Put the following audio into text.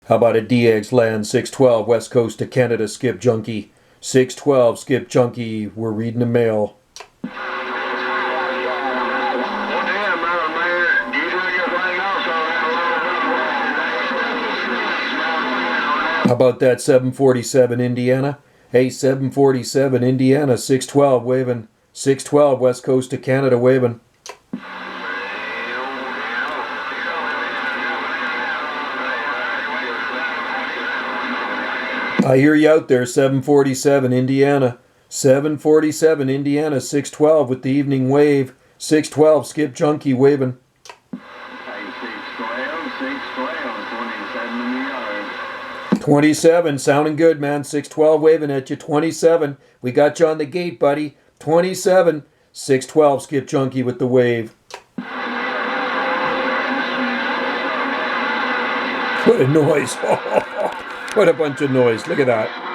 How about a DX land 612 west coast to Canada skip junkie? 612 skip junkie, we're reading the mail. How about that 747 Indiana? Hey, 747 Indiana 612 waving. 612 west coast to Canada waving. I hear you out there, 747 Indiana. 747 Indiana 612 with the evening wave. 612 skip junkie waving. 27, sounding good, man. 612 waving at you. 27, we got you on the gate, buddy. 27, 612 skip junkie with the wave. What a noise. What a bunch of noise. Look at that.